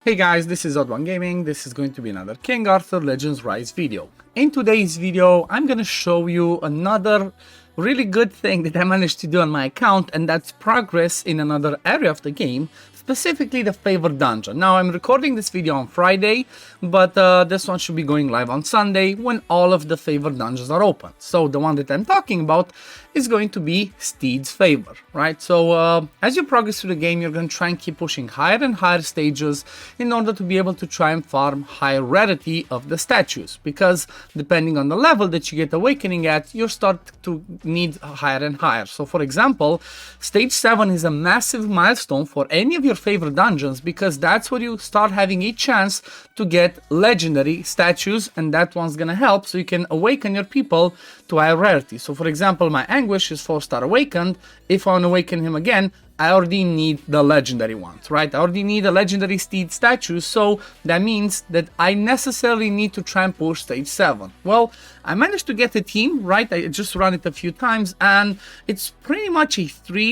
Hey guys, this is Odd1 Gaming. This is going to be another King Arthur Legends Rise video. In today's video, I'm gonna show you another really good thing that I managed to do on my account, and that's progress in another area of the game, specifically the favored dungeon. Now, I'm recording this video on Friday, but this one should be going live on Sunday when all of the favored dungeons are open. So the one that I'm talking about is going to be Steed's favor, right? So as you progress through the game, you're going to try and keep pushing higher and higher stages in order to be able to try and farm higher rarity of the statues, because depending on the level that you get awakening at, you start to need higher and higher. So for example, stage 7 is a massive milestone for any of your favorite dungeons, because that's where you start having a chance to get legendary statues, and that one's gonna help so you can awaken your people to higher rarity. So for example, my Anguish is 4-star awakened. If I want to awaken him again, I already need the legendary ones, right? I already need a legendary Steed statue, so that means that I necessarily need to try and push stage 7. Well, I managed to get a team, right? I just ran it a few times, and it's pretty much a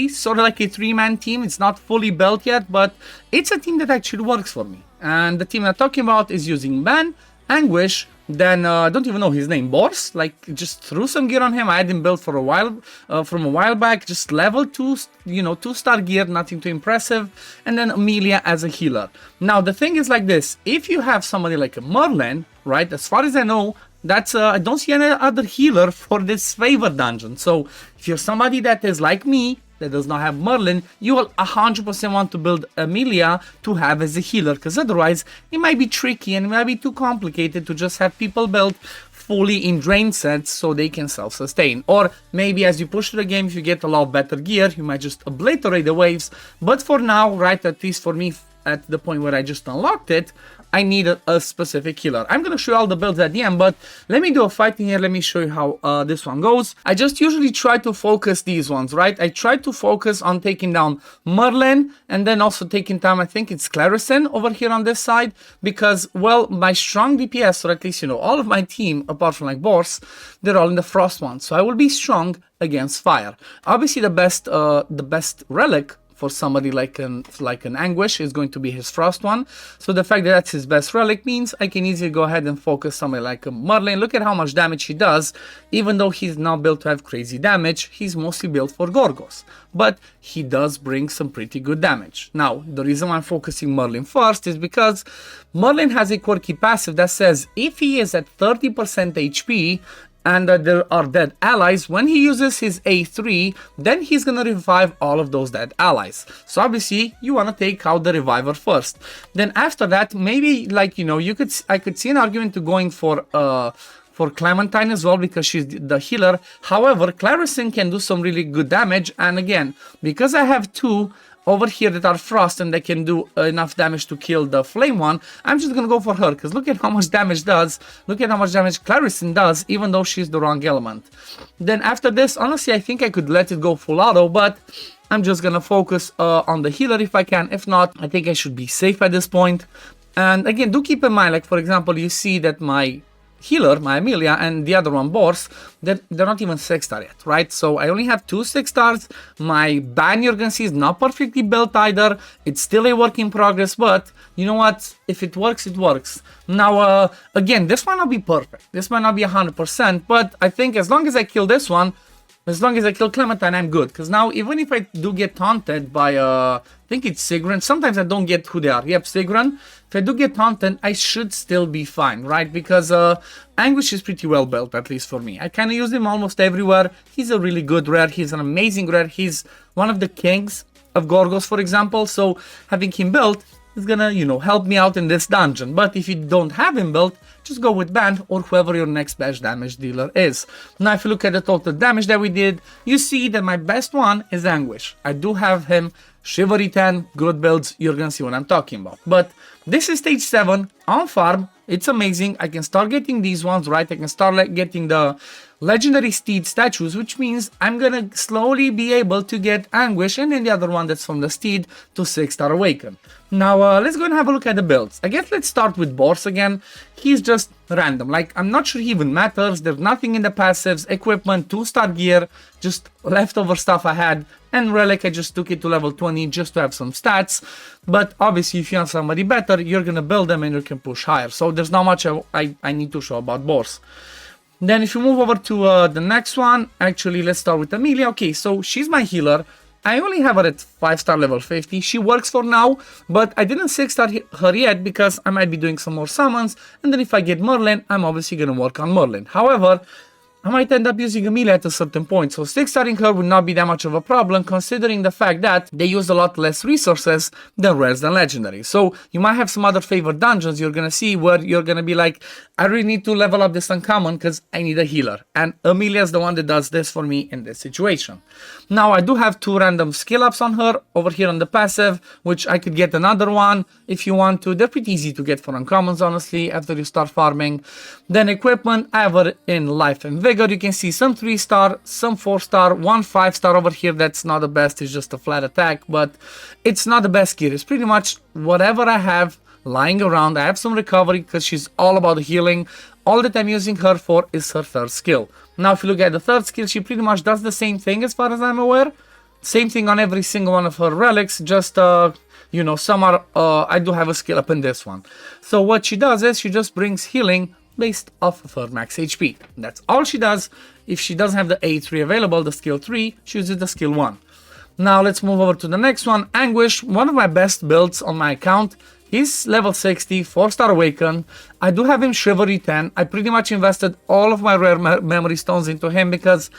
sort of like a 3-man team. It's not fully built yet, but it's a team that actually works for me. And the team I'm talking about is using Ben, Anguish, then I don't even know his name, Bors, like just threw some gear on him. I had him built for a while, from a while back, just level 2, 2-star gear, nothing too impressive, and then Amelia as a healer. Now the thing is like this, if you have somebody like a Merlin, right, as far as I know, that's I don't see any other healer for this favor dungeon. So if you're somebody that is like me, that does not have Merlin, you will 100% want to build Amelia to have as a healer, because otherwise it might be tricky and it might be too complicated to just have people build fully in drain sets so they can self-sustain. Or maybe as you push through the game, if you get a lot of better gear, you might just obliterate the waves. But for now, right, at least for me, at the point where I just unlocked it, I need a specific healer. I'm gonna show you all the builds at the end, but let me do a fighting here. Let me show you how this one goes. I just usually try to focus these ones, right? I try to focus on taking down Merlin, and then also taking down, I think it's Clarison over here on this side, because, well, my strong DPS, or at least, all of my team, apart from like Bors, they're all in the Frost one, so I will be strong against fire. Obviously, the best relic for somebody like an Anguish is going to be his Frost one. So the fact that that's his best relic means I can easily go ahead and focus somebody like a Merlin. Look at how much damage he does. Even though he's not built to have crazy damage, he's mostly built for Gorgos. But he does bring some pretty good damage. Now, the reason why I'm focusing Merlin first is because Merlin has a quirky passive that says if he is at 30% HP, and there are dead allies, when he uses his A3, then he's gonna revive all of those dead allies. So obviously, you wanna take out the reviver first. Then after that, maybe like, I could see an argument to going for Clementine as well, because she's the healer. However, Clarison can do some really good damage, and again, because I have two over here that are Frost and they can do enough damage to kill the flame one, I'm just gonna go for her, because look at how much damage look at how much damage Clarison does, even though she's the wrong element. Then after this, honestly, I think I could let it go full auto, but I'm just gonna focus on the healer if I can. If not, I think I should be safe at this point. And again, do keep in mind, like for example, you see that my healer, my Amelia, and the other one, Bors, they're not even 6-star yet, right? So I only have 2 6-stars. My ban, you're gonna see, is not perfectly built either. It's still a work in progress, but you know what? If it works, it works. Now, again, this might not be perfect. This might not be 100%, but I think as long as I kill this one, as long as I kill Clementine, I'm good. Because now, even if I do get taunted by, I think it's Sigrun. Sometimes I don't get who they are. Yep, Sigrun. If I do get taunted, I should still be fine, right? Because Anguish is pretty well built, at least for me. I kind of use him almost everywhere. He's a really good rare. He's an amazing rare. He's one of the kings of Gorgos, for example. So having him built is gonna, help me out in this dungeon. But if you don't have him built, just go with Band or whoever your next best damage dealer is. Now, if you look at the total damage that we did, you see that my best one is Anguish. I do have him Chivalry 10, good builds, you're gonna see what I'm talking about. But this is stage 7 on farm. It's amazing. I can start getting these ones, right? I can start getting the legendary Steed statues, which means I'm gonna slowly be able to get Anguish and then the other one that's from the Steed to 6-star Awaken. Now let's go and have a look at the builds. I guess let's start with Boris again. He's just random, like I'm not sure he even matters. There's nothing in the passives, equipment, 2-star gear, just leftover stuff I had, and Relic I just took it to level 20 just to have some stats. But obviously if you have somebody better, you're gonna build them and you can push higher. So there's not much I need to show about Boris. Then if you move over to the next one, actually let's start with Amelia. Okay, so she's my healer. I only have her at 5-star level 50. She works for now, but I didn't 6-star her yet because I might be doing some more summons. And then if I get Merlin, I'm obviously going to work on Merlin. However, I might end up using Amelia at a certain point, so 6-starring her would not be that much of a problem considering the fact that they use a lot less resources than rares and legendary. So you might have some other favored dungeons you're gonna see where you're gonna be like, I really need to level up this uncommon because I need a healer. And Amelia is the one that does this for me in this situation. Now I do have 2 random skill ups on her over here on the passive, which I could get another one if you want to. They're pretty easy to get for uncommons honestly after you start farming. Then equipment, I have her in life and vigor. You can see some 3-star, some 4-star, 1 5-star over here. That's not the best, it's just a flat attack, but it's not the best gear. It's pretty much whatever I have lying around. I have some recovery because she's all about the healing. All that I'm using her for is her 3rd skill. Now if you look at the 3rd skill, she pretty much does the same thing as far as I'm aware. Same thing on every single one of her relics, just you know, some are I do have a skill up in this one. So what she does is she just brings healing based off of her max HP. That's all she does. If she doesn't have the A3 available, the skill 3, she uses the skill 1. Now let's move over to the next one. Anguish, one of my best builds on my account. He's level 60, 4-star Awaken. I do have him Chivalry 10. I pretty much invested all of my rare memory stones into him because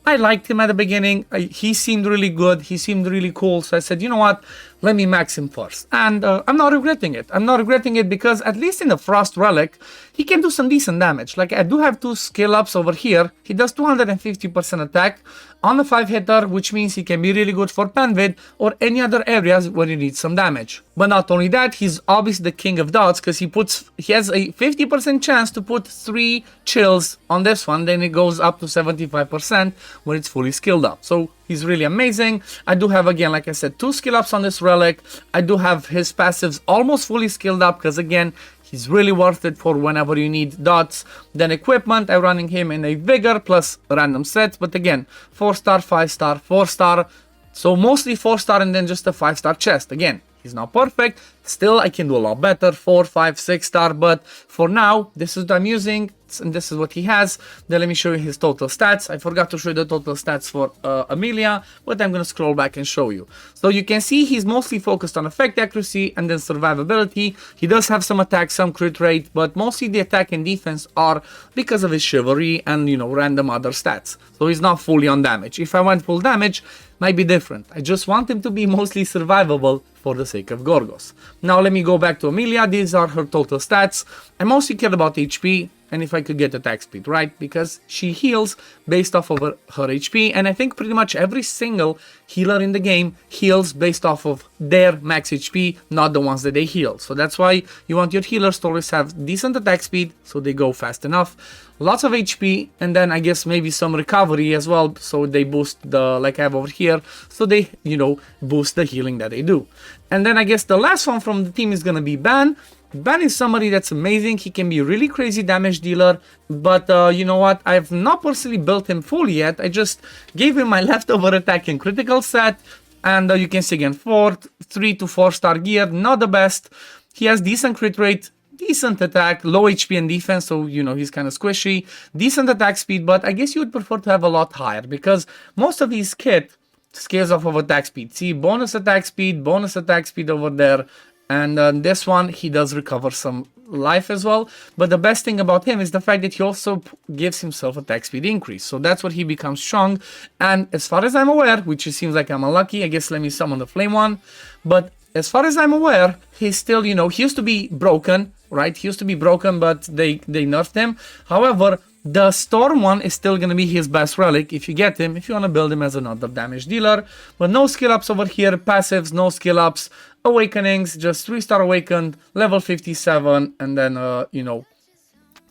I liked him at the beginning. He seemed really good. He seemed really cool. So I said, you know what? Let me max him first. And I'm not regretting it. I'm not regretting it because at least in the Frost Relic, he can do some decent damage. Like I do have 2 skill ups over here. He does 250% attack on the 5-hitter, which means he can be really good for Panvid or any other areas where you need some damage. But not only that, he's obviously the king of dots because he has a 50% chance to put 3 chills on this one. Then it goes up to 75% when it's fully skilled up. So he's really amazing. I do have, again, like I said, 2 skill ups on this relic. I do have his passives almost fully skilled up because, again, he's really worth it for whenever you need dots. Then equipment, I'm running him in a vigor plus random sets. But again, 4-star, 5-star, 4-star. So mostly 4-star and then just a 5-star chest. Again, he's not perfect. Still, I can do a lot better. 4, 5, 6-star. But for now, this is what I'm using. And this is what he has. Then let me show you his total stats. I forgot to show you the total stats for Amelia, but I'm going to scroll back and show you. So you can see he's mostly focused on effect accuracy and then survivability. He does have some attack, some crit rate, but mostly the attack and defense are because of his chivalry and, you know, random other stats. So he's not fully on damage. If I went full damage, might be different. I just want him to be mostly survivable for the sake of Gorgos. Now let me go back to Amelia. These are her total stats. I mostly care about HP. And if I could get attack speed, right? Because she heals based off of her HP. And I think pretty much every single healer in the game heals based off of their max HP, not the ones that they heal. So that's why you want your healers to always have decent attack speed, so they go fast enough. Lots of HP, and then I guess maybe some recovery as well, so they boost the, like I have over here, so they, you know, boost the healing that they do. And then I guess the last one from the team is gonna be Ban. Ban is somebody that's amazing. He can be a really crazy damage dealer, but you know what? I've not personally built him fully yet. I just gave him my leftover attack and critical set, and you can see again 3 to 4-star gear, not the best. He has decent crit rate, decent attack, low HP and defense, so you know he's kind of squishy. Decent attack speed, but I guess you would prefer to have a lot higher because most of his kit scales off of attack speed. See, bonus attack speed over there. And this one, he does recover some life as well. But the best thing about him is the fact that he also gives himself attack speed increase. So that's what he becomes strong. And as far as I'm aware, which it seems like I'm unlucky, I guess let me summon the flame one. But as far as I'm aware, he's still, you know, he used to be broken, right? He used to be broken, but they nerfed him. However, the Storm one is still going to be his best relic if you get him, if you want to build him as another damage dealer. But no skill ups over here, passives, no skill ups, awakenings, just 3-star awakened, level 57, and then, you know,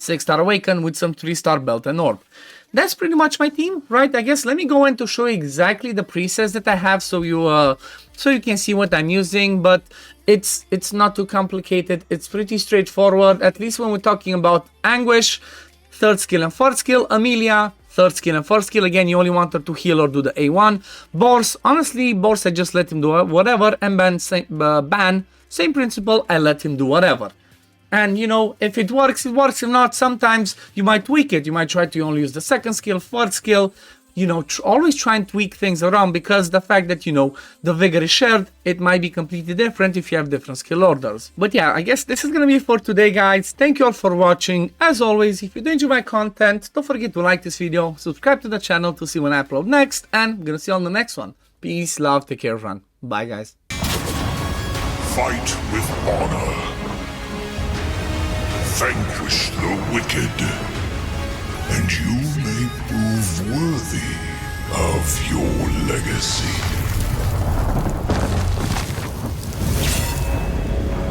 6-star awakened with some 3-star belt and orb. that's pretty much my team, right? I guess let me go in to show you exactly the presets that I have so you can see what I'm using, but it's not too complicated. It's pretty straightforward, at least when we're talking about Anguish, 3rd skill and 4th skill. Amelia, 3rd skill and 4th skill. Again, you only want her to heal or do the A1. Boris, honestly, Boris, I just let him do whatever. And Ban, same principle, I let him do whatever. And, you know, if it works, it works. If not, sometimes you might tweak it. You might try to only use the 2nd skill, 4th skill. You know, always try and tweak things around, because the fact that, you know, the vigor is shared, it might be completely different if you have different skill orders. But yeah, I guess this is gonna be for today, guys. Thank you all for watching. As always, if you do enjoy my content, don't forget to like this video, subscribe to the channel to see when I upload next, and I'm gonna see you on the next one. Peace, love, take care, everyone. Bye, guys. Fight with honor. Vanquish the wicked, and you may prove worthy of your legacy.